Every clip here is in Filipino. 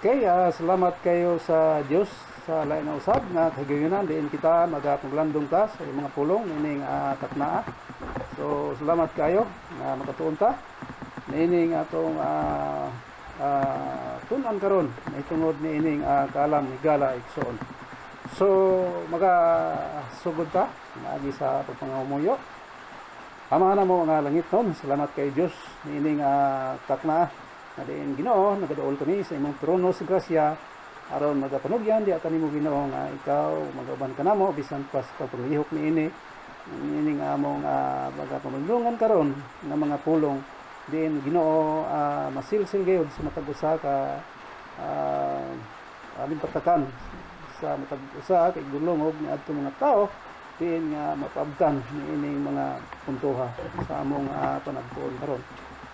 Okay, salamat kayo sa Diyos sa lain na usab nga kagayunan diin kita magapaglandong ta sa mga pulong ining taknaa. So salamat kayo nga makatuon ta niining atong tunan karon mahitungod ni ining Kaalam higala igsoon. So magasugod ta lagi sa pagpangamuyo. Ama na mo nga langit nun. Salamat kay Diyos niining taknaa na diin Ginoo nagaduol kami sa imong trono sa grasya aron magapanugyan di kanimo Ginoo nga ikaw magaban kanamo bisan pa sa paglihok niini ining among magapamulungan karon nga mga pulong diin Ginoo masilsil gayud sa matag usa ka aming patakan sa matag usa kay gulong og niadto mga tao diin nga mapabtan niining mga puntoha sa among panagtuon karon.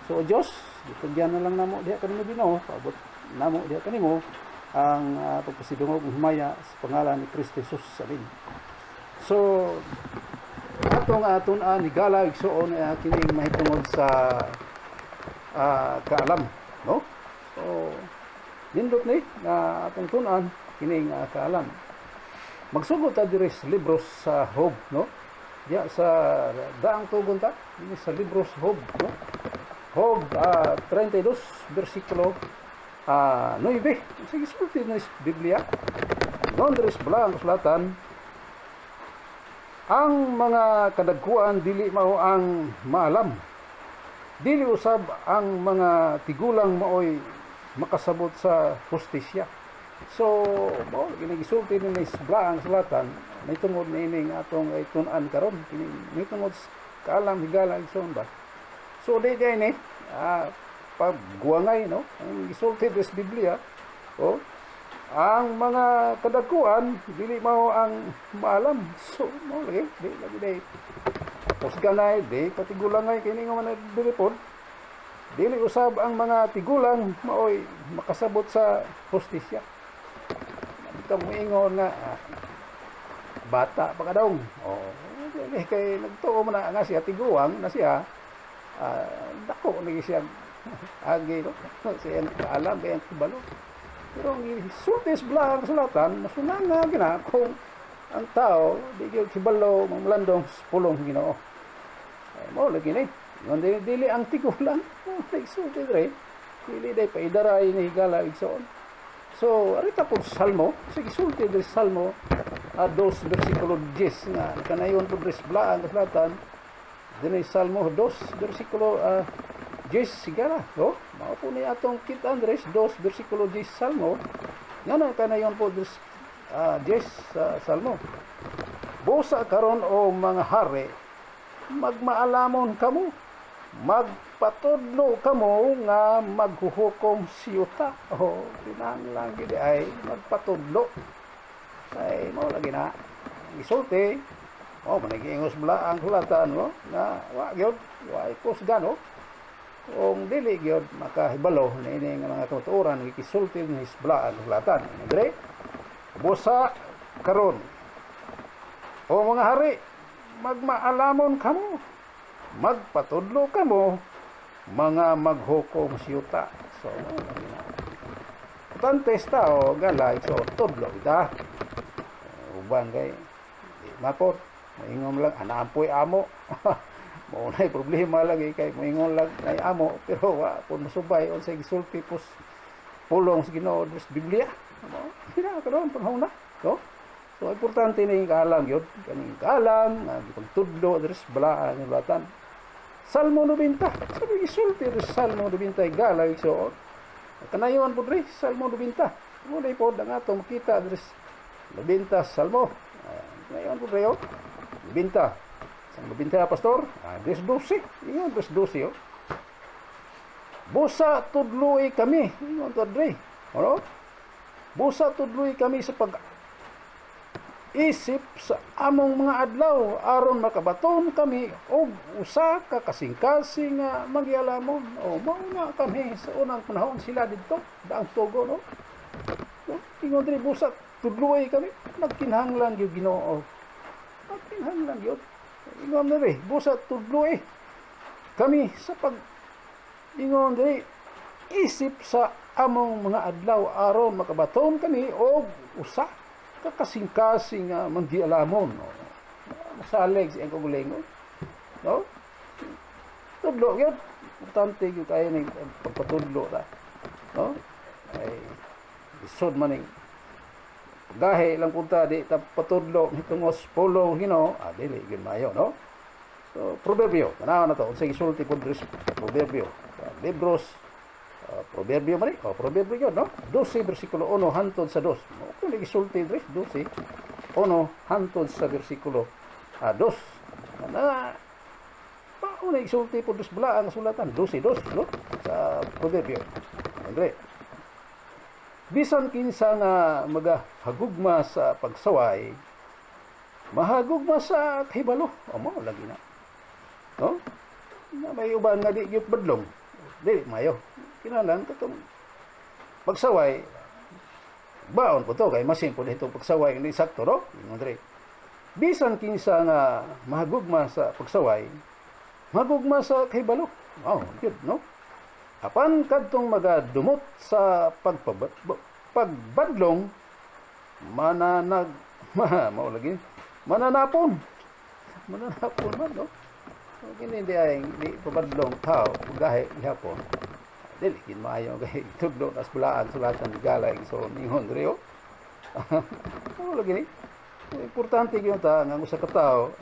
So Diyos, itugyan na lang namo diha kanimo Ginoo, paabot namo diha kanimo ang pagpasidungog ng himaya sa pangalan ni Kristo Jesus amin. So atong tun-an ni Gala igsoon kining mahitungod sa Kaalam, no? So nindot ni nga atong tun-an kining Kaalam. Magsugod ta diri sa libros sa Job, no? Diya sa daang tugon ta dinhi sa libros Job, no? Job 32 versikulo 9. Sige sulti na sa Biblia. Nondres bala ang kasulatan. Ang mga kadagkuan dili mao ang maalam. Dili usab ang mga tigulang maoy makasabot sa hustisya. So, mao ginagisulti ni bala ang kasulatan. Nitungod niining atong tun-an karon kini nitungod Kaalam higala igsoon ba. So di ni pagguangay, no? Ang isulti sa Biblia, ang mga kadagkuan dili mao ang maalam. So mo lagi di posganay di patigulangay kini nga man direport. Dili usab ang mga tigulang maoy makasabot sa hustisya. Ito mo ingon nga bata pa kadong. Kay nagtuo man nga siya tiguang na siya dako lagi siya agi no siya Kaalam kaya kubalo pero ang sultis blang sulatan masunanga gina kung ang tao di gyud kibalo mamlandong pulong Ginoo ay mo lagi ni ngon dili ang tigulang nagsulti dre dili day paidaray ni higala igsoon. So arita pud Salmo sige sulti dre Salmo 2 versikulo 10 nga kanayon pud dre blang sulatan dinay Salmo 2 versikulo 10 sigara, no? Mao po ni atong Kit Andres 2 versikulo 10 Salmo. Ngano kanayon po 10 Salmo. Busa karon o mga hari, magmaalamon kamo, magpatudlo kamo nga maghuhukom siyuta. Kinahanglan gid ay magpatudlo. Ay mao lagi na isulti. Managingos bala ang sulatan, no? Na wa gyud wa ikusgan, no? Kung dili gyud makahibalo na ini nga mga tuturan gikisulti ni bala ang sulatan. Dire busa karon o mga hari magmaalamon kamo, magpatudlo kamo, mga maghukom siyuta. So tantes tao galay so tudlo kita uban kay mapot maingon lang anampoy amo mo nay problema lagi kay maingon lang nay amo pero wa pud masubay unsay gisulti pus pulong sa Ginoo sa Biblia mo kina karon panahon na so importante ni Kaalam gyud kaning Kaalam nga gipagtudlo diri sa balaan nga latan. Salmo 90 sabi gisulti diri sa Salmo 90 gala so kanayon pud diri Salmo 90 mo day pod ang ato makita diri sa 90 Salmo ngayon pud reyo binta. Sang binta pastor, des 12. Iyon des 12 Busa tudloy kami. Iyon to dre. Ano? Busa tudloy kami sa pag isip sa among mga adlaw aron makabaton kami og usa ka kasing-kasing nga magyalamon. Mao na kami sa unang panahon sila didto daang tugo, no? Ingon dre busa tudloy kami. Nagkinahanglan gyud Ginoo. Nagkinahanglan gyud. Ingon diri busa tudloy kami sa pag ingon diri isip sa among mga adlaw aron makabaton kani og usa ka kasing-kasing manggialamon, no? Masalig sa iyang kagulingon, no? Tudlo yun, importante yung kaya ng pagpatudlo ta, no? Ay isod man gahe lang punta di ta patudlo hitungos pulong dili gyud maayo, no? So proverbio tanaw na to unsay gisulti pud proverbio libros proverbio man proverbio yun, no? 12 bersikulo 1 hantod sa 2, no? Kung gisulti diri 12 1 hantod sa bersikulo 2 na pauna gisulti pud bala ang sulatan 12 no? Sa proverbio andre bisan kinsa nga magahagugma sa pagsaway mahagugma sa kahibalo amo lagi na, no? Na may uban nga di gyud badlong dili mayo kinahanglan katong pagsaway baon po to kay masin po dito pagsaway ni sakto, no? Andre bisan kinsa nga mahagugma sa pagsaway mahagugma sa kahibalo good, no? Apan kadtong magadumot sa pagbadlong mananapon man, no? Kini di ay di pabadlong tao gahe gihapon dili kin maayo kay tudlo nas bulaan sulatan galay so ningon diri lagi ni importante gyud ta nga usa ka tawo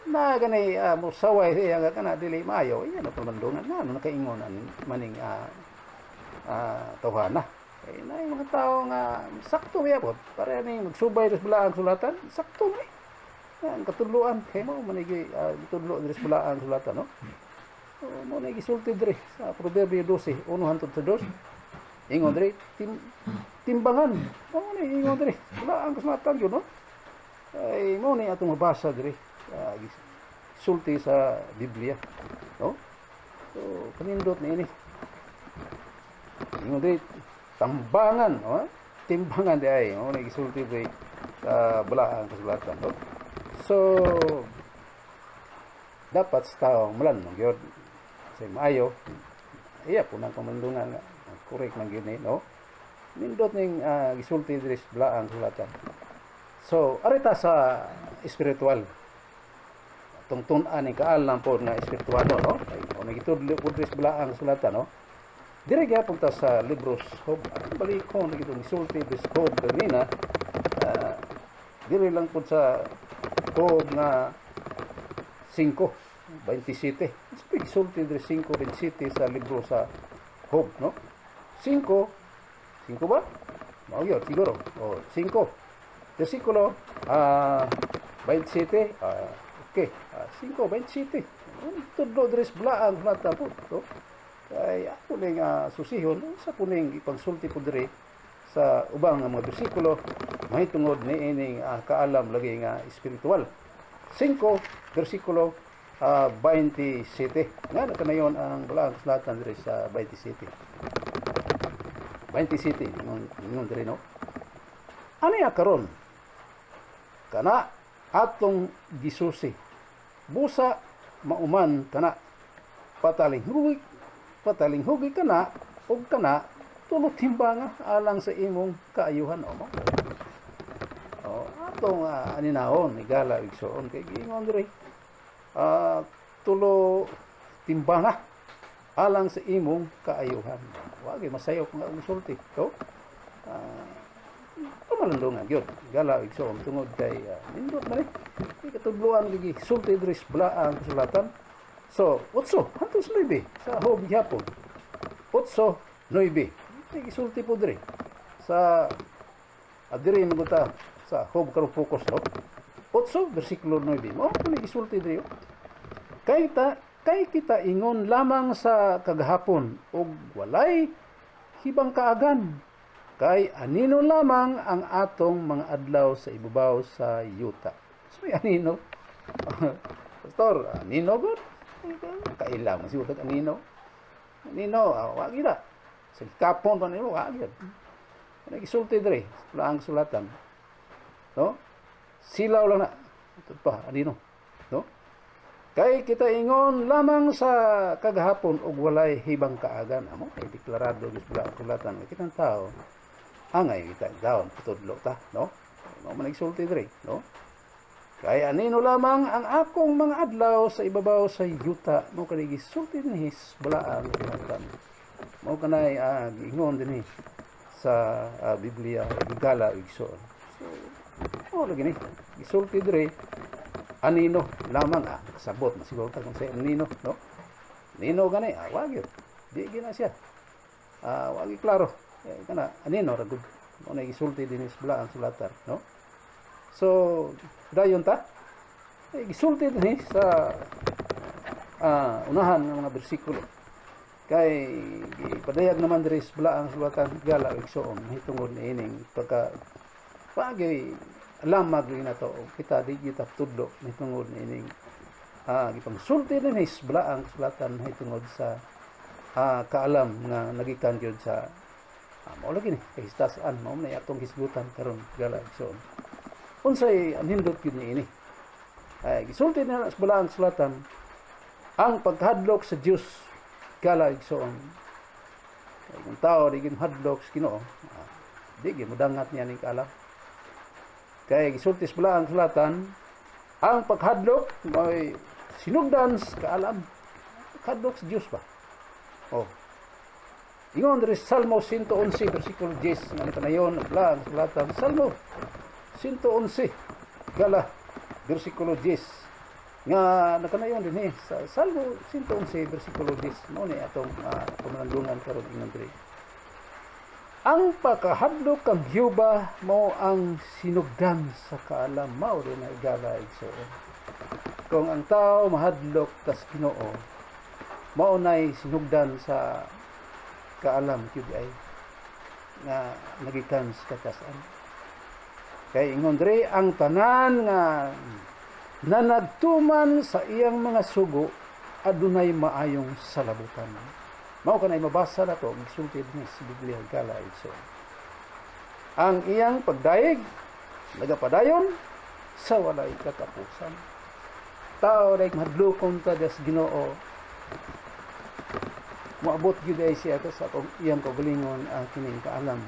na ganay mo saway siya nga kana dili maayo iya na pamandungan na nakaingon maning tawhana kay na yung mga tao nga sakto gyapon para ning magsubay sa bulaan sulatan sakto ni ang katudloan kay mo manigi tudlo diri sa bulaan sulatan, no? So mo na gisulti diri sa proverbio 12 1 hangtod sa 2 ingon diri timbangan mo na ingon diri bulaan sulatan gyud, no? Ay mo ni atong mabasa diri sulti sa Biblia, no? So kanindot ni ini ingon diri tambangan, no? Timbangan di ay mo na gisulti diri sa bulaan kasulatan, no? So dapat sa tao malan mo gyud say maayo iya po nang pamandungan nga correct man gyud ni, no? Nindot ning gisulti diri sa bulaan sulatan. So arita sa espiritual tungtun-an ni Kaalam po nga espirituano, no? Ay mo gitudlo pud diri sa bulaan sulatan, no? Diri gyapon ta sa libros Job balik ko nagitong gisulti diri sa Job ganina diri lang pud sa Job nga 5:27. Sabi gisulti diri 5:27 sa libro sa Job, no? 5 ba? Mao gyud siguro. 5 bersikulo 27 okay 5:27 tudlo diri sa bulaan mata po, no? Kay ako ning susihon sa puning ipagsulti po diri sa ubang nga mga bersikulo mahitungod ni ining Kaalam lagi nga espiritual 5 bersikulo 27 nga nakanayon ang bulaan sulatan diri sa 27 ingon diri, no? Ano ya karon kana atong gisusi busa mauman kana pataling hugi kana ug kana tulot timbanga alang sa imong kaayuhan, mo. Atong aninahon igala igsoon kay giingon diri tulo timbanga alang sa imong kaayuhan. Wagi masayo nga usulti, to? Pamalandungan gyud igala igsoon tungod kay nindot man katudloan gigi sulti diri sa bulaan kasulatan. So, 8 hangtod sa 9 sa Job gihapon. 8:9 gisulti po diri sa diri maguta sa Job karon focus, no? 8 bersikulo 9 mo kung gisulti diri kay kita ingon lamang sa kagahapon ug walay hibang kaagan kay anino lamang ang atong mga adlaw sa ibabaw sa yuta. So anino pastor anino gud kailang man siguro anino wa gid sa kapon pa nimo wa gid nagisulti diri ang sulatan, no? Silaw lang na ito pa anino, no? Kay kita ingon lamang sa kagahapon og walay hibang kaagan amo ay deklarado bisbla kulatan kitang tao angay kita daon tutudlo ta no mo man nagsulti diri no kay anino lamang ang akong mga adlaw sa ibabaw sa yuta mo kanay gisulti dinhi balaan kulatan mo kanay giingon dinhi sa Biblia igala igsoon so lagi ni gisulti diri anino lamang kasabot masiguro ta kung sa anino no nino gani wag yun di gina siya wag klaro kana anino ra gud mo na gisulti dinhi sa balaan sulatan no so dayon ta gisulti dinhi sa unahan ng mga bersikulo kay gipadayag naman diri sa balaan sulatan gala igsoon hitungod niining pagka pagay lamag rin na to kita di kita tudlo hitungod niining gipangsulti dinhi sa balaan sulatan hitungod sa kaalam nga nagikan gyud sa mao lagi ni kahistasan mao na atong hisgutan karon gala igsoon unsay anindot gyud niini ay gisulti na sa balaan sulatan ang paghadlok sa Dios gala igsoon kung tao di ginhadlok sa Ginoo di gyud modangat niya ning kaalam kay gisulti sa balaan sulatan ang paghadlok may sinugdan sa kaalam paghadlok sa Dios ba ingon diri Salmo 111 bersikulo 10 nga kanayon balaan sulatan Salmo 111 gala bersikulo 10 nga nakanayon dinhi sa Salmo 111 bersikulo 10 mo ni atong pamalandungan karon ingon diri ang pakahadlok kang Hiyuba mao ang sinugdan sa kaalam mao rin na igala igsoon kung ang tao mahadlok tas Ginoo mao nay sinugdan sa kaalam gyud ay nga nagikan sa katasan kay ingon diri ang tanan nga nanagtuman sa iyang mga sugo adunay maayong salabutan mao kanay mabasa nato gisulti dinhi sa Biblia gala igsoon ang iyang pagdaig nagapadayon sa walay katapusan tao rek madlukon ta des Ginoo moabot gyud ay siya sa atong iyang kaugalingon ang kining kaalam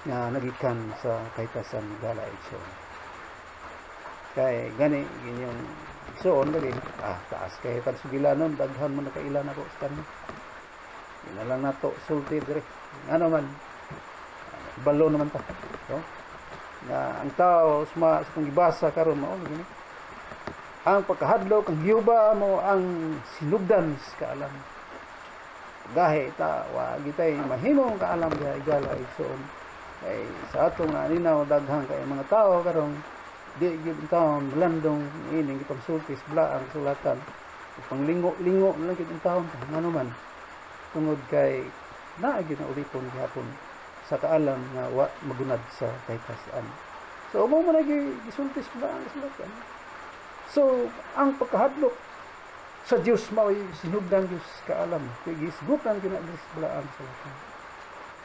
nga nagikan sa kahitasan gala igsoon kay gani ginyong igsoon lagi taas kay pagsugilanon daghan man nakailan ako sa kanila ina lang nato sulti dire ano man balo naman ta no nga ang tao sa kung gibasa karon mao gani ang pagkahadlok ang Hiyuba mo ang sinugdan sa kaalam gahe ta wa gitay mahimong kaalam diha igala igsoon kay sa atong aninaw daghang kay mga tao karon di gyud taon landong ining gipangsulti sa balaan sulatan panglingo-lingo lang gyud taon ngano man tungod kay naa gyud na ulipon gihapon sa kaalam nga wa magunad sa kahitasan so mo man gisulti sa balaan sulatan so ang pagkahadlok sa Dios mao'y sinugdan Dios kaalam kay gisgutan kina sa balaan sulatan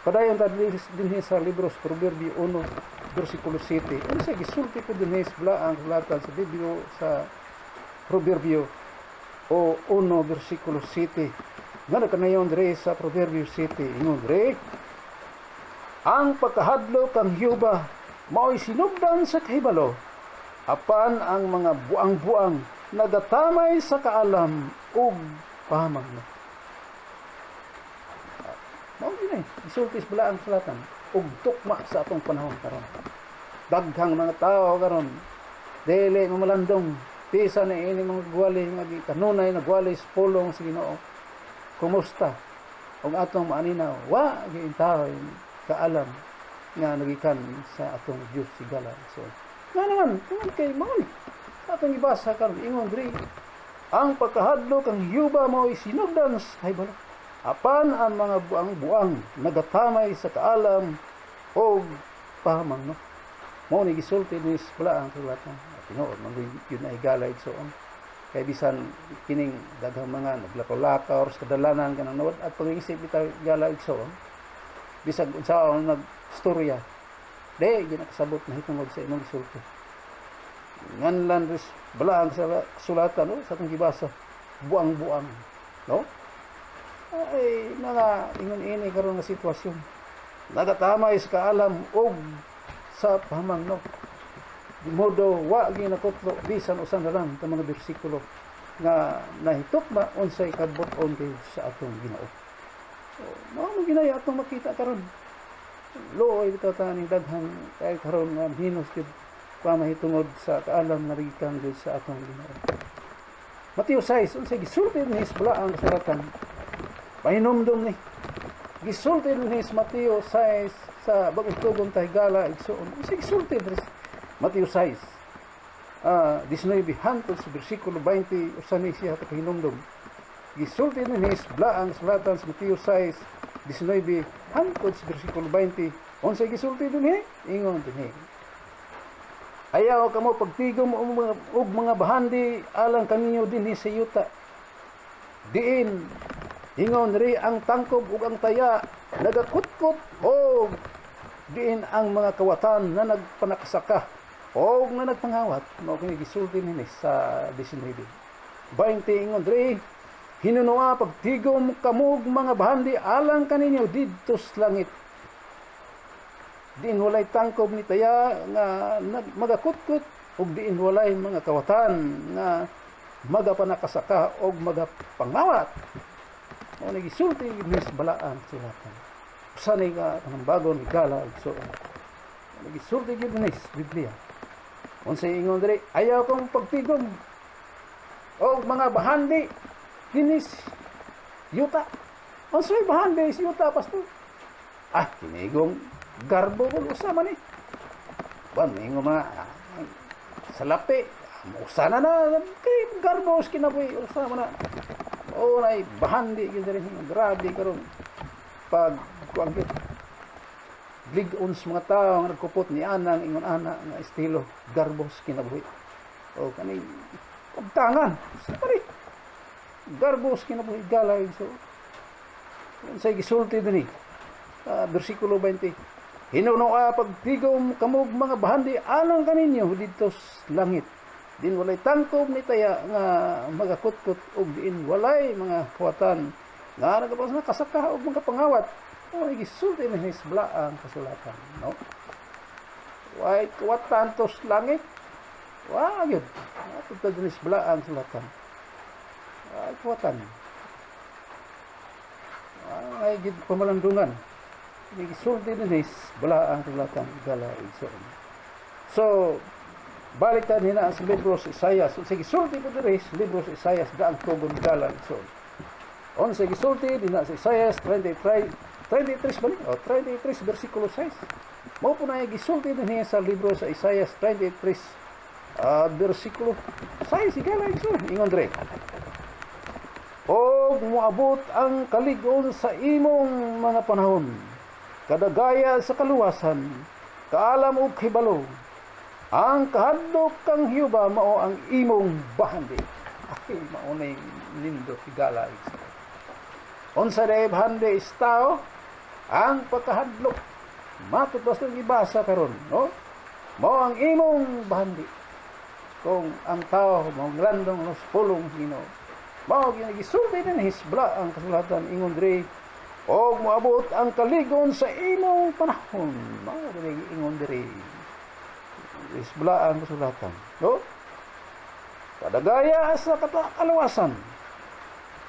padayon ta dinhi sa libros Proverbio 1 bersikulo 7 unsa gisulti ko dinhi sa balaan sulatan sa Biblia sa Proverbio 1 bersikulo 7 nga kanayon diri sa Proverbio 7 ingon diri ang pagkahadlok kang Hiyuba mao'y sinugdan sa kahibalo apan ang mga buang-buang nagatamay sa kaalam ug pahamagno mao ni isulti sa balaan sulatan ug tukma sa atong panahon karon daghang mga tao karon dili mamalandong pisa na ini mga gwali nga kanunay na gwali sa pulong sa Ginoo kumusta ug atong maaninaw wa gyud tao kaalam nga nagikan sa atong Dios sigala so nga naman tungod kay mao ni atong ibasa karon ingon diri ang pagkahadlok ang Hiyuba mao'y sinugdan sa kahibalo apan ang mga buang-buang nagatamay sa kaalam o pahamang no mao ni gisulti ni sa balaan sulatan tinuod man gyud na igala igsoon kay bisan kining daghang mga naglakaw-lakaw or kadalanan kanang nawad at pag-iisip bitaw igala igsoon bisag unsaon nagstorya di ginakasabot na hitungod sa imong gisulti nganlan ris balaang sa sulatan no sa atong gibasa buang-buang no ay mga ingon ini karon nga sitwasyon nagatamay sa kaalam og sa pamang no di modo wa ginakutlo bisan usan na lang ta mga bersikulo nga nahitukma unsay kabuton sa atong Ginoo. So, mao mo ginaya atong makita karon. Looy bitaw ta ning daghang kay karon nga hinos gid pamahitungod sa kaalam nga gikan gid sa atong Ginoo. Mateo 6 unsay gisulti ni balaang kasulatan. Pahinumdum ni. Gisulti ni Mateo 6 sa bagong tugong tahigala igsoon. Unsay gisulti diri Mateo 6 19 hangtod sa bersikulo 20 usa ni siya hinumdum. Gisulti ni balaang kasulatan sa Mateo 6 19 hangtod sa bersikulo 20 unsay gisulti dinhi ingon dinhi ayaw kamo pagtigom og mga bahandi alang kaninyo dinhi sa yuta diin ingon ri ang tangkob ug ang taya nagakutkot og diin ang mga kawatan na nagpanakasaka o nga nagpangawat mao kini gisulti ni sa 19 20 ingon ri hinunoa pagtigom kamog mga bahandi alang kaninyo didto sa langit diin walay tangkob ni taya nga magakutkot ug diin walay mga kawatan nga magapanakasaka og magapangawat mao ni gisulti ni balaang sulatan usa ni nga kanang bagon higala so gisulti gid ni Biblia unsay ingon diri ayaw kong pagtigom og mga bahandi kinis yuta unsay bahandi si yuta pastor kinigong garbo ko usa man ni ban ingon mga salapi usa na kay garbo kinabuhi usa man na nay bahandi gid diri grabe karon pag kuan gid blig-on sa mga tao nga nagkupot ni anang ingon ana nga estilo garbos kinabuhi o kani pagtangan sa pare garbos kinabuhi galay so unsay gisulti dinhi bersikulo 20 hinunoa pagtigom kamog mga bahandi alang kaninyo didto sa langit din walay tangkob ni taya nga magakutkot ug diin walay mga kawatan nga nakasaka og mga pangawat ay gisulti ni balaang kasulatan no way kawatan tos langit wa gyud ato dinhi balaang kasulatan ay kawatan ay gid pamalandungan gisulti ni balaang kasulatan gala igsoon so balik ta nina sa libro sa Isaias sige gisulti ko diri sa libro sa Isaias daang tugon gala igsoon unsay gisulti dinha sa Isaias 33 bali 33 bersikulo 6 mao po na gisulti dinhi sa libro sa Isaias 33 bersikulo 6 sigala igsoon ingon diri og moabot ang kalig-on sa imong mga panahon kadagaya sa kaluwasan kaalam ug hibalo ang kahadlok kang Hiyuba mao ang imong bahandi ay mao nay lindo higala unsa day bahandi is tao ang pagkahadlok matod basta gibasa karon no mao ang imong bahandi kung ang tao mao landong los pulong Ginoo mao ginagisulti dinhi sa ang kasulatan ingon diri og moabot ang kaligon sa imong panahon mao diri ingon diri isbla ang kasulatan no kadagaya sa kaluwasan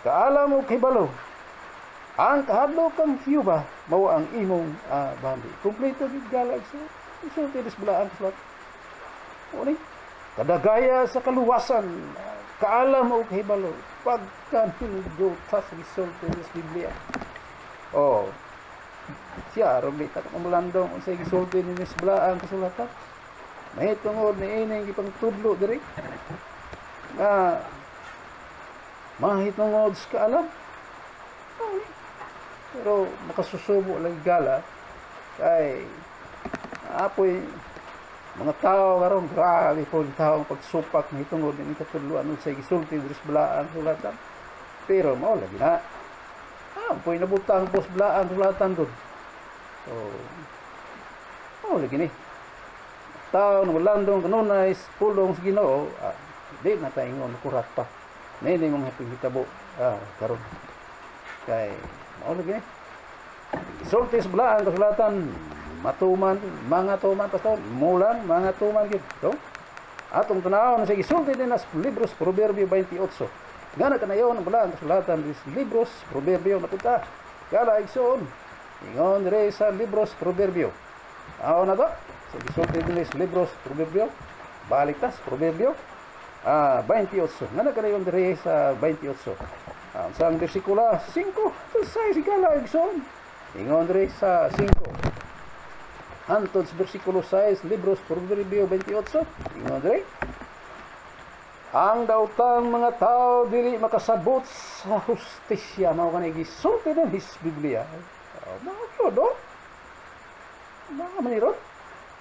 kaalam ug hibalo ang kahadlok kang Hiyuba mao ang imong bahandi kompleto gid galag so isulti isbla ang kasulatan uni kadagaya sa kaluwasan kaalam ug hibalo pagkanhildo tas isulti sa Biblia siya ron bita kamalandong unsay gisulti ni isbla ang kasulatan mahitungod ni ining gipangtudlo diri nga mahitungod sa kaalam pero makasusubo lang gala kay apoy mga tao karon grabe po tao pagsupak mahitungod ni katudloan unsay gisulti diri sa balaang sulatan pero mao lagi na apoy nabutang pos balaang sulatan dun so lagi ni tao na walandong kanunay pulong sa Ginoo, di na tayo ingon kurat pa. Nini mga pinghitabo karon. Kay mao lagi ni. Sulti sa blaan kasulatan matuman, mga tuman pastor, mulan, mga tuman gid. So, atong tanawon sa gisulti din as libros Proverbio 28. Ngana kanayon ang blaan kasulatan dis libros Proverbio napunta. Kala igsoon. Ingon dire sa libros Proverbio. Aw na to. So gisulti din sa libros Proverbio. Balik tas Proverbio 28. Ngana kanayon dire sa 28. Sa bersikulo 5 to 6 kala igsoon. Ingon dire sa 5. Antod sa bersikulo 6, libros Proverbio 28, ingon dire, ang daotang mga tao dili makasabot sa hustisya, mao kanay gisulti din his Biblia. Mga todo, mga manirot,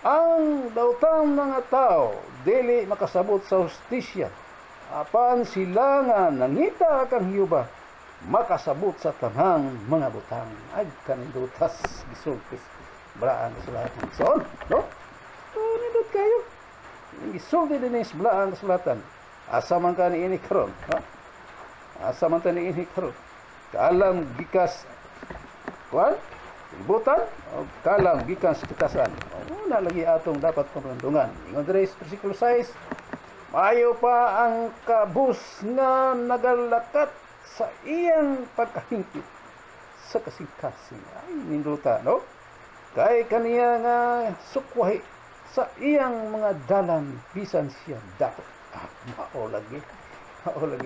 ang daotang mga tao dili makasabot sa hustisya, apan sila nga nangita kang Hiyuba, makasabot sa tanang mga butang. Ay kanindutas gisulti. Blaan kasulatan. So, no? So, nindot kayo. Isulti din is blaan kasulatan. Asa man ka ni ini karon, ha? Asa man ta ni ini karon. Kaalam gikas kuan? Ibutan o kaalam gikas kitasan. Una lagi atong dapat pamandungan. Ingon diri sa bersikulo 6, maayo pa ang kabus nga nagalakat sa iyang pagkahingkit sa kasing-kasing. Ay, ninduta, no? Kay kaniya nga sukwahi sa iyang mga dalan bisan siya dapat. Mao lagi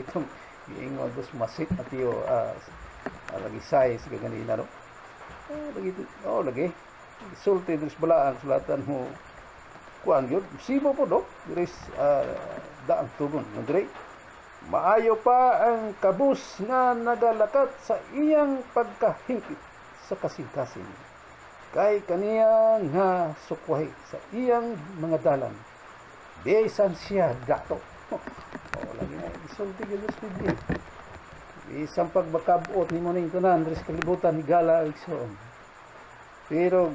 itong giingon dos masit at iyo lagi size ka ganina, no? Lagi sulti dos balaan sulatan mo kuan gyud sibo po do diris daang tugon dire maayo pa ang kabus nga nagalakat sa iyang pagkahingkit sa kasing-kasing. Kay kaniya nga sukwahi sa iyang mga dalan. Bisan siya dato. Lagi na isulti gyud sa Biblia. Isang pagbakabot nimo ning tanan diri sa kalibutan higala igsoon. Pero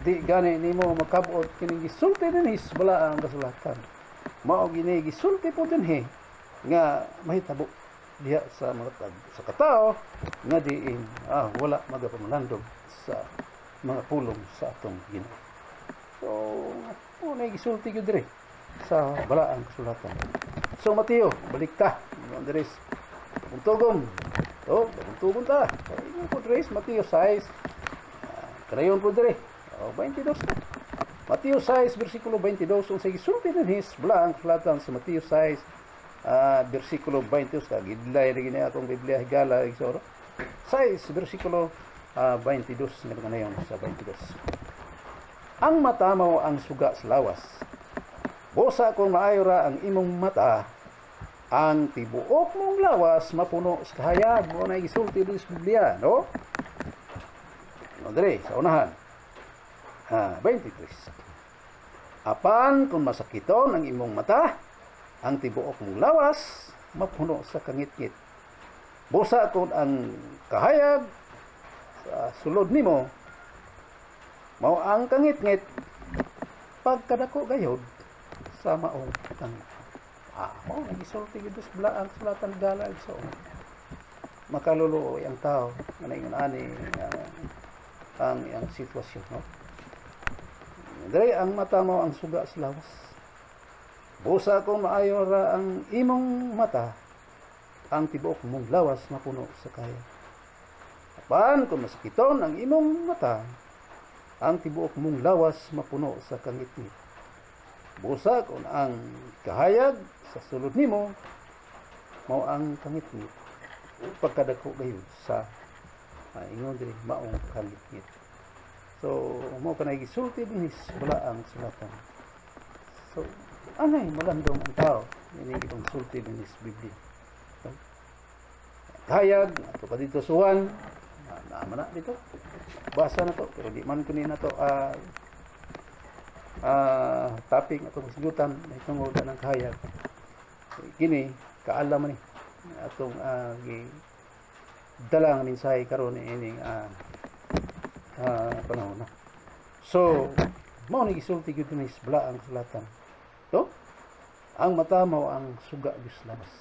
di gani nimo makabot kining gisulti dinhi sa balaang kasulatan. Mao gini gisulti po dinhi nga mahitabo diha sa mga sa katao nga diin wala magapamulandog sa mga pulong sa atong Ginoo. So, na gisulti gyud dire sa balaang kasulatan. So Mateo, balik ta. Andres, buntugon. Buntugon ta. Ingon po dire Mateo 6. Kanayon po dire. 22 na. Mateo 6 bersikulo 22 unsay gisulti dinhi sa balaang kasulatan sa Mateo 6 bersikulo 22 ka gidlay ri gini atong Biblia higala igsoro. 6 bersikulo 22 nga ngayon sa 22. Ang mata mo ang suga sa lawas. Busa kung maayo ra ang imong mata, ang tibuok mong lawas mapuno sa kahayag. Mo na gisulti din sa Biblia, no? Andre, sa unahan. 23. Apan kung masakiton ang imong mata, ang tibuok mong lawas mapuno sa kangit-ngit. Busa kung ang kahayag sa sulod nimo mao ang kangit-ngit pagkadako gayod sa maong kang mao gisulti gyud sa balaang sulatan gala so makaluluoy ang tao nga ingon ani ang sitwasyon, no? Diri ang mata mo ang suga sa lawas. Busa kung maayo ra ang imong mata, ang tibuok mong lawas mapuno sa kaya. Apan kung masakiton ang imong mata, ang tibuok mong lawas mapuno sa kangit-ngit. Busa kung ang kahayag sa sulod nimo mao ang kangit-ngit. Pagkadako gayud sa ingon diri maong kangit-ngit. So mao kanay gisulti dinhi sa balaang sulatan. So anay malandong ang tao ini gitong sulti dinhi sa Biblia. Kahayag ato pa dito suwan naman na dito basa na to pero di man kunin na to topic atong sigutan may tungod ng kahayag kini kaalam ni atong dala nga mensahe karon ining panahon na. So Mao ni gisulti gyud ni isbala ang kasulatan. To? Ang mata mao ang suga gyud labas.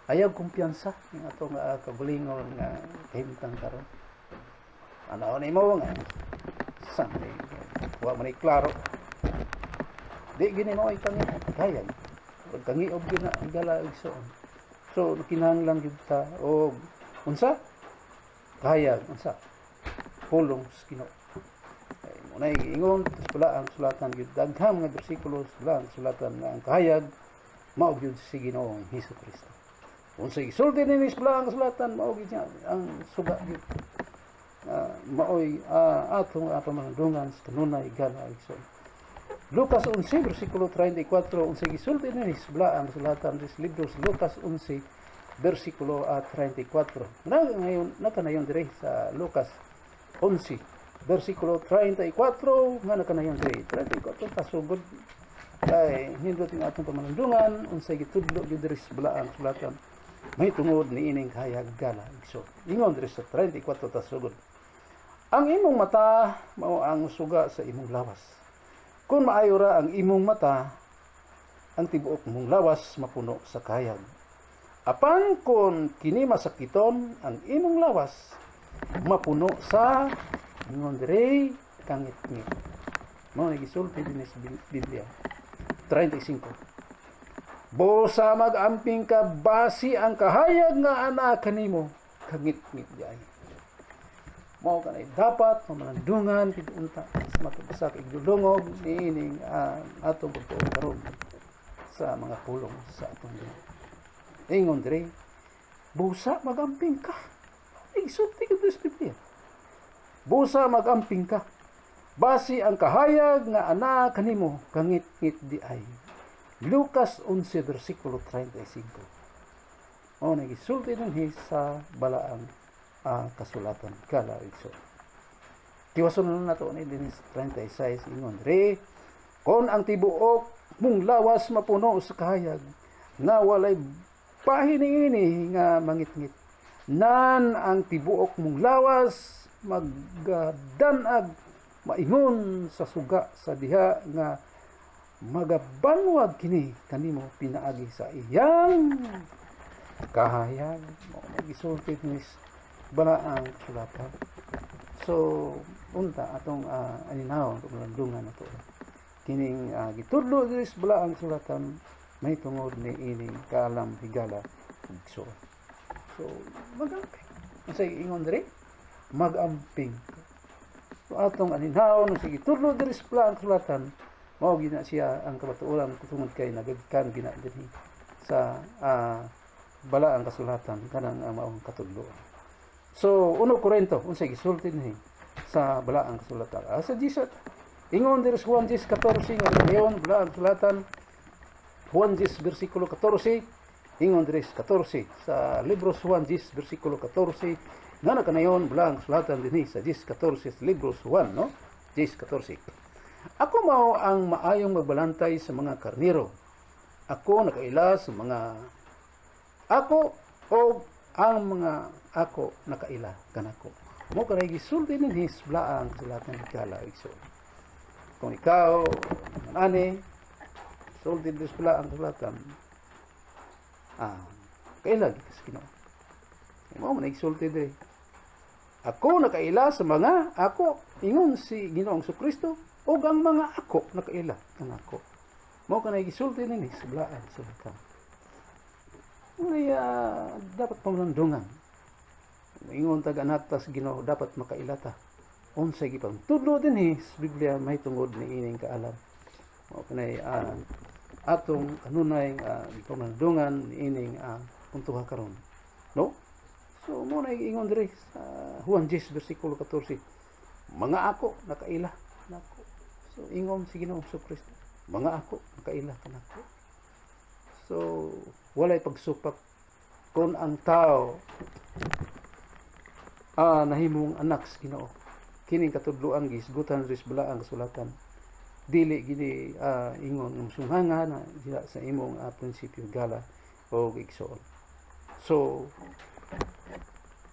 Ayaw kumpiyansa ng ato nga kabulingon nga kahimtang karon. Ano ni mo nga sanay wa man klaro. Di gini mo ay kayag. Pag kangiob gyud na igala igsoon. So kinahanglan gyud ta og unsa? Kayag unsa? Pulong sa Ginoo. Unay ingon pala ang sulatan gyud daghang nga bersikulo sa sulatan nga ang kahayag mao gyud si Ginoong Hesukristo. Unsa isulti ni pala ang sulatan mao gyud ang suga gyud. Maoy atong pamanundungan sa kanunay gala igsoon. Lucas 11 bersikulo 34 unsa gisulti ni pala ang sulatan sa libro sa Lucas 11 bersikulo 34. Nakanayon dire sa Lucas 11 bersikulo 34 nga nakanayon dire 34 pasugod kay hindot ang atong pamanundungan unsay gitudlo gyud diri sa balaang sulatan may tungod ni ining kahayag gala igsoon. Ingon diri sa 34 tasugod. Ang imong mata mao ang suga sa imong lawas. Kung maayo ra ang imong mata, ang tibuok mong lawas mapuno sa kahayag. Apan kung kini masakiton ang imong lawas, mapuno sa ingon diri kangit-ngit. Mao ni gisulti dinhi sa Biblia. 35. Bosa mag-amping ka basi ang kahayag nga anak kanimo kangit-ngit diay. Mao kanay dapat mamanandungan pid unta sa matubsa kay igdulungog niining atong pagtuon karon sa mga pulong sa atong Ginoo. Ingon diri, busa magamping ka. Isulti ko sa Biblia. Busa magamping ka. Basi ang kahayag nga ana kanimo kangit-ngit di ay. Lucas 11 bersikulo 35. O nagisulti dinhi sa balaang kasulatan kala igsoon. Tiwason na nato ni dinhi 36 ingon diri, kon ang tibuok mong lawas mapuno sa kahayag nga walay pahiniini nga mangit-ngit. Nan ang tibuok mong lawas magdanag maingon sa suga sa diha nga magabanwag kini kanimo pinaagi sa iyang kahayag. Mo gisulti ni balaang sulatan. So unta atong aninawon kung landungan nato. Kining gitudlo diri sa balaang sulatan may tungod ni ining kaalam higala igsoon. So magamping. Unsay ingon diri? Magamping. So atong aninawon sige tudlo diri sa balaang sulatan mao gina siya ang kabatuoran tungod kay nagagkan gina dinhi sa balaang kasulatan kanang maong katudloan. So 1 Korinto unsay gisulti dinhi sa balaang kasulatan. Sa Jesus ingon diri sa Juan 10:14 ngayon balaang kasulatan Juan 10 bersikulo 14 ingon diri sa 14 sa libro sa Juan 10 bersikulo 14 nga nakanayon balaang kasulatan dinhi sa 10:14 sa libro sa Juan no 10:14. Ako mao ang maayong magbalantay sa mga karniro. Ako nakaila sa mga ako o ang mga ako nakaila kanako. Mo kanay gisulti dinhi sa balaang kasulatan kala igsoon. Kung ikaw ani sulti dinhi sa balaang kasulatan kaila sa Ginoo. Mo man gisulti diri. Ako nakaila sa mga ako ingon si Ginoong Hesukristo ug ang mga ako nakaila kanako. Mo kanay gisulti dinhi sa balaang kasulatan. May dapat pamlandungan. Ingon taga-anak tas Ginoo dapat makailata. Unsay gipang tudlo dinhi sa Biblia may tungod ni ining kaalam. Mao kanay atong kanunay pamlandungan ni ining puntuha karon. No? So mo na ingon diri sa Juan 10 bersikulo 14. Mga ako nakaila kanako. So ingon si Ginoong Hesukristo, mga ako nakaila kanako. So walay pagsupak kung ang tao nahimong anak sa Ginoo. Kining katudloan gisgutan ris balaang kasulatan. Dili gini ingon sumhanga na dila sa imong prinsipyo gala o igsoon. So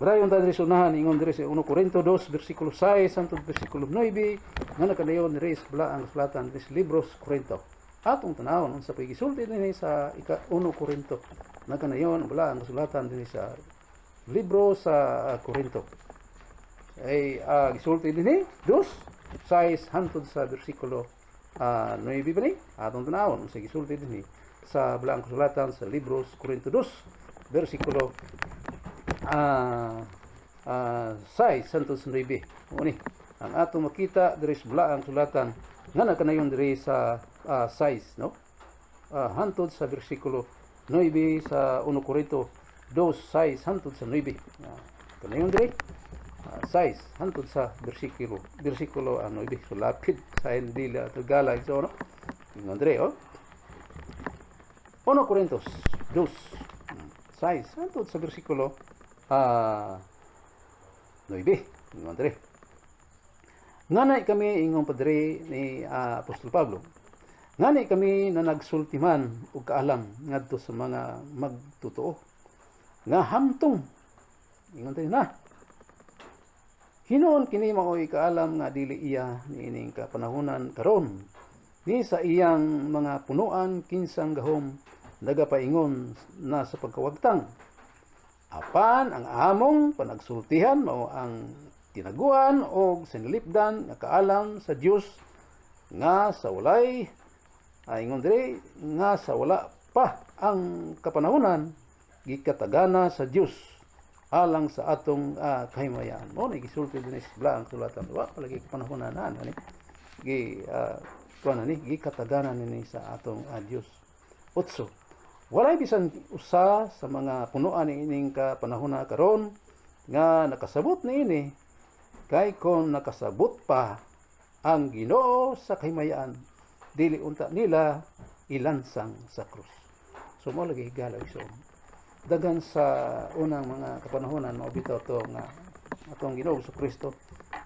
Barayon ta diri sa unahan ingon diri sa 1 Korinto 2 bersikulo 6 hangtod bersikulo 9 nga nakadayon diri sa balaang kasulatan diri sa libros Korinto. Atong tanawon unsa pay gisulti dinhi sa 1 Korinto. Nakadayon ang balaang kasulatan dinhi sa libro sa Korinto. Ay gisulti dinhi 2 6 hangtod sa bersikulo 9 ba ni? Atong tanawon unsa gisulti dinhi sa balaang kasulatan sa libros Korinto 2 bersikulo 6 hangtod sa 9. Uni ang atong makita diri sa balaang kasulatan nga nakanayon diri sa 6 no hangtod sa bersikulo 9 sa 1 Korinto 2:6 hangtod sa 9. Kanayon diri 6 hangtod sa bersikulo 9. So lapid sa dila tagala so no. Ingon diri 1 Korintos 2:6 hangtod sa bersikulo 9. Ingon diri. Nganay kami ingong padre ni Apostol Pablo. Nganay kami na nagsultiman og kaalam ngadto sa mga magtotoo. Nga hamtong ingon diri na. Hinuon kini mao'y kaalam nga dili iya niining kapanahunan karon. Ni sa iyang mga punuan kinsang gahom nagapaingon na sa pagkawagtang. Apan ang among panagsultihan mao ang tinaguan o sinilipdan nga kaalam sa Dios nga sa walay ingon diri nga sa wala pa ang kapanahunan gikatagana sa Dios alang sa atong kahimayan. Mo ni gisulti dinhi sa balaang kasulatan wa palagi kapanahunan ani gikatagana nini sa atong Dios. Utso walay bisan usa sa mga punuan ining kapanahona karon nga nakasabot niini kay kon nakasabot pa ang Ginoo sa kahimayan dili unta nila ilansang sa krus. So mo lagi higala so dagan sa unang mga kapanahonan mao bitaw to nga atong Ginoo sa Kristo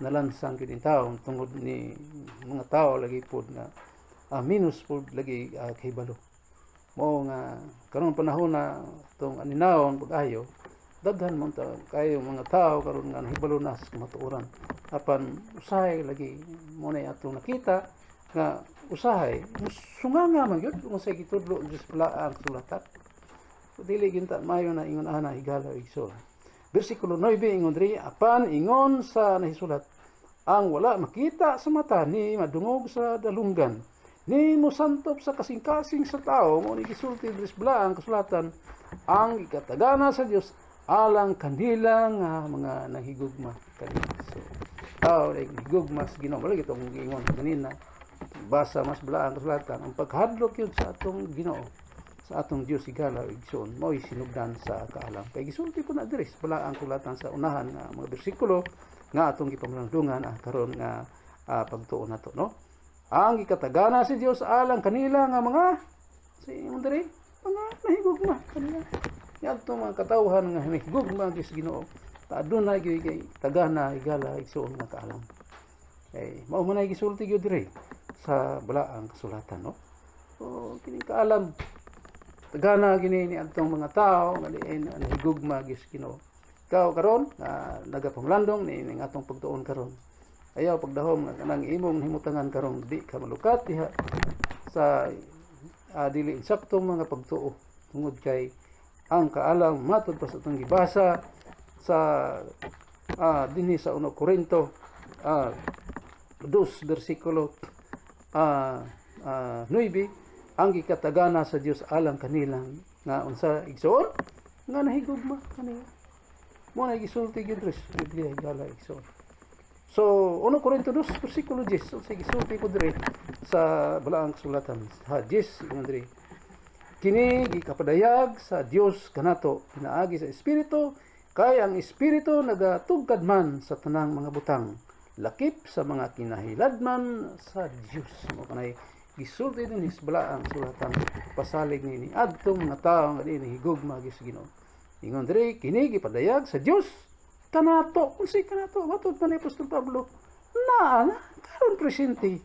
nalansang gid tawo tungod ni mga tawo lagi pod nga minus pod lagi kahibalo. Mo nga karon panahon na tong aninawon pag-ayo daghan man ta kayo mga tao karon nga nahibalo na sa kamatuoran apan usahay lagi mo na atong nakita nga usahay sunganga man gyud kung sa gitudlo Dios pala ang sulatan dili ginta mayo na ingon ana higala igsoon. Bersikulo 9 ingon diri apan ingon sa nahisulat ang wala makita sa mata ni madungog sa dalunggan ni mosantop sa kasing-kasing sa tao mo ni gisulti diri sa balaang kasulatan ang ikatagana sa Dios alang kanila nga mga nahigugma kanila. So tao nahigugma sa Ginoo wala gitong giingon kanina basa mas balaang kasulatan ang paghadlok yun sa atong Ginoo sa atong Dios igala igsoon mo'y sinugdan sa kaalam kay gisulti po na diri sa balaang kasulatan sa unahan nga mga bersikulo nga atong gipamlandungan karon nga pagtuon nato no. Ang ikatagana si Dios alang kanila nga mga diri mga nahigugma kanila. Yan to mga katawhan nga nahigugma sa Ginoo. Adunay gyud kay tagana igala igsoon nga kaalam. Kay mao man ay gisulti gyud diri sa balaang kasulatan no. So kining kaalam tagana gini ni adtong mga tao nga diin nahigugma gyud sa Ginoo. Ikaw karon nagapamlandong ni ning atong pagtuon karon. Ayaw pagdahom nga kanang imong himutangan karon di ka malukat diha sa dili insakto mga pagtuo tungod kay ang kaalam matud pa sa itong gibasa sa dinhi sa 1 Korinto 2 bersikulo 9 ang gikatagana sa Dios alang kanilang nga unsa igsoon nga nahigugma kanila mo na gisulti gyud res Biblia igala igsoon. So 1 Korinto 2 bersikulo 10 so gisulti ko dire sa balaang kasulatan ha 10 ingon dire kini gikapadayag sa Dios kanato pinaagi sa espiritu kay ang espiritu nagatugkad man sa tanang mga butang lakip sa mga kinahiladman sa Dios. Mo kanay gisulti din sa balaang kasulatan pasalig ni adtong mga tawo nga dinhi higugma gyud sa Ginoo. Ingon dire kini gipadayag sa Dios kanato unsay kanato matud pa ni Apostol Pablo na karon presente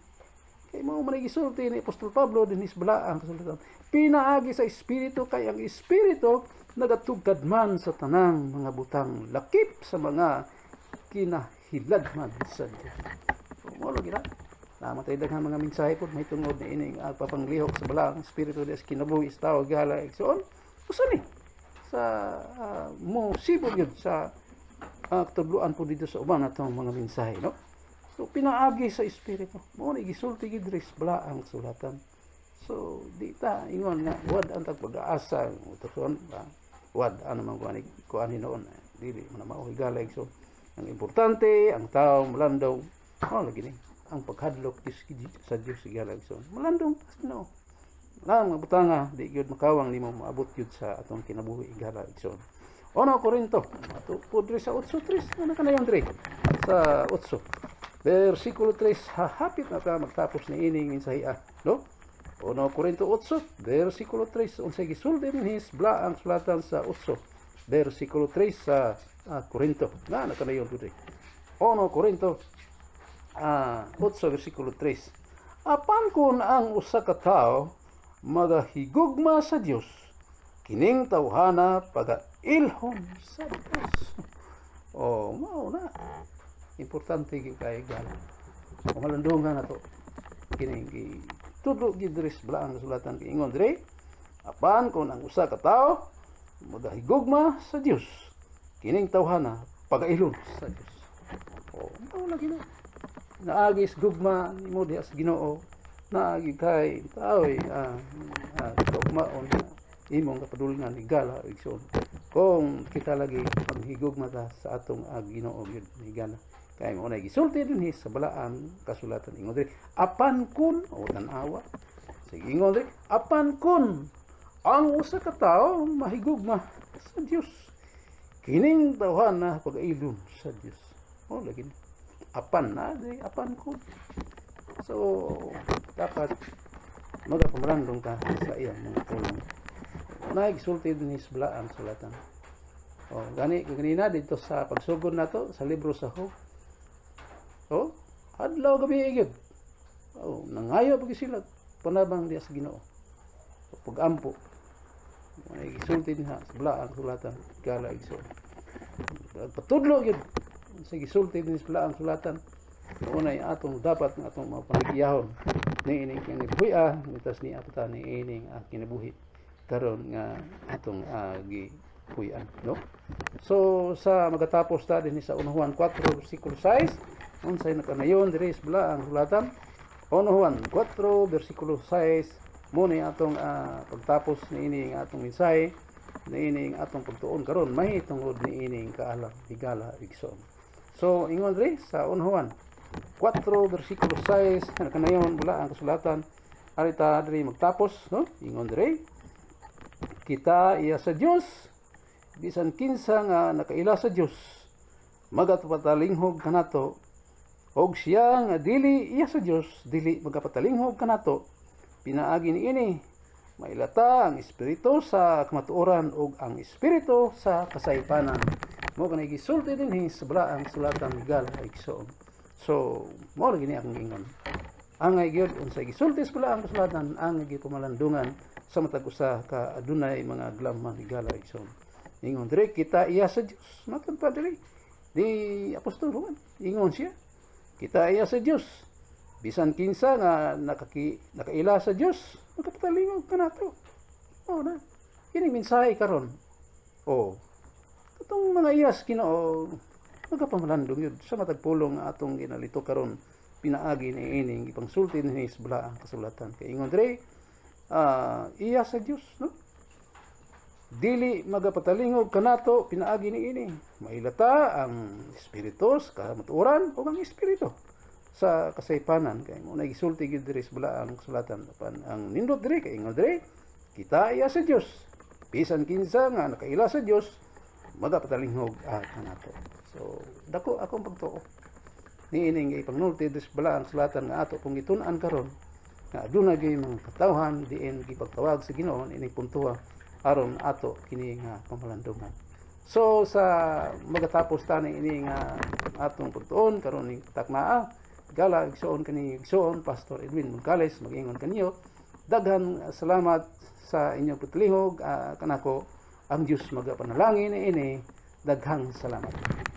kay mao man gisulti ni Apostol Pablo dinhi sa balaang kasulatan pinaagi sa espiritu kay ang espiritu nagatugkad man sa tanang mga butang lakip sa mga kinahilagman sa Dios. Mo lagi na. Namatay daghang mga mensahe pod may tungod na ining papanglihok sa balaang espiritu des kinabuhi sa tao gala igsoon. Usa ni sa mo sibog yun sa tudluan po dito sa uban atong mga mensahe, no? So pinaagi sa espiritu. Mo ni gisulti gid diri sa balaang sulatan. So di ta ingon nga wad ang pag-asa utoson ba wad ano man kuan hinoon dili man mao higala igsoon. Ang importante ang tao malandong lagi ni ang paghadlok sa Dios higala igsoon. Malandong no. Lang mabutanga di gyud makawang nimo maabot gyud sa atong kinabuhi higala igsoon. Ono Korinto ato pudre sa 8:3 ano kanayon dre sa 8 versikulo 3 hahapit na ta magtapos ni ining mensahe no. Ono Korinto 8 versikulo 3 unsay gisulti dinhis blaang sulatan sa 8 versikulo 3 sa Korinto na kanayon dre. Ono Korinto 8 versikulo 3 apan kun ang usa ka tawo magahigugma sa Dios kining tawhana pagailhom sa Dios. Mao na importante gyud kay gala malandungan nato kining tudlo gid diri sa balaang sulatan kay ingon diri apan kun ang usa ka tawo magahigugma sa Dios kining tawhana pagailhom sa Dios. Mao lagi na naagis gugma nimo diha sa Ginoo naagi kay taoy gugmaon imong kapadulngan higala igsoon kung kita lagi maghigugma ta sa atong Ginoo gyud higala kay mo na gisulti dinhi sa balaan kasulatan ingon diri apan kun tan-awa sige ingon diri apan kun ang usa ka tawo mahigugma sa Dios kining tawhana pagailhom sa Dios. Lagi apan na di apan ko so dapat magapamrandong ka sa iyang mga tulong nagsulti din sa balaang sulatan gani kanina dito sa pagsugod nato sa libro sa Job adlaw gabi gyud nangayo pag sila panabang diya sa Ginoo pag-ampo nagsulti din sa balaang sulatan kala igsoon patudlo gyud sa gisulti din sa balaang sulatan unay atong dapat nga atong mapanagiyahon ni ining kinabuhi mitas ni apata ni ining kinabuhi karon nga atong gipuy-an no. So sa magatapos ta dinhi sa 1 Juan 4 versikulo 6 unsay nakanayon diri sa balaang sulatan 1 Juan 4 versikulo 6 mo ni atong pagtapos ni ining atong mensahe ni ining atong pagtuon karon may tungod ni ining kaalam higala igsoon. So ingon diri sa 1 Juan 4 versikulo 6 kanayon bula ang kasulatan arita diri magtapos no ingon diri kita iya sa Dios bisan kinsa nga nakaila sa Dios magapatalinghog kanato og siya nga dili iya sa Dios dili magapatalinghog kanato pinaagi niini mailata ang espiritu sa kamatuoran ug ang espiritu sa kasaypanan mo kanay gisulti dinhi sa balaang sulatan higala igsoon. So mo lagi ni akong ingon angay gyud unsay gisulti sa balaang sulatan ang gipamalandungan sa matag usa ka adunay mga glamman higala igsoon. Ingon diri kita iya sa Dios matag pa diri di apostol Juan ingon siya kita iya sa Dios bisan kinsa nga nakaila sa Dios magapatalingon kanato. Na kini mensahe karon katong mga iyas Ginoo magapamalandong yun sa matag pulong atong ginalito karon pinaagi ni ining ipangsulti ni sa balaang kasulatan kay ingon diri iya sa Dios no dili magapatalingog kanato pinaagi ni ini mailata ang espiritu sa kamatuoran ug ang espiritu sa kasaypanan kay mo nagisulti gid diri sa balaang kasulatan apan ang nindot diri kay ingon diri kita iya sa Dios bisan kinsa nga nakaila sa Dios magapatalinghog kanato. So dako akong pagtuo ni ining ipangnulti dis balaang sulatan nga ato kung itun-an karon nga aduna gyud mga katawhan diin gipagtawag sa Ginoo ining puntuha aron ato kini nga pamalandungan. So sa magatapos ta ini nga atong pagtuon karon ning taknaa gala igsoon kani igsoon Pastor Edwin Boncales mag-ingon kaniyo daghan salamat sa inyong pagtilihog kanako ang Dios magapanalangin ini. Daghang salamat.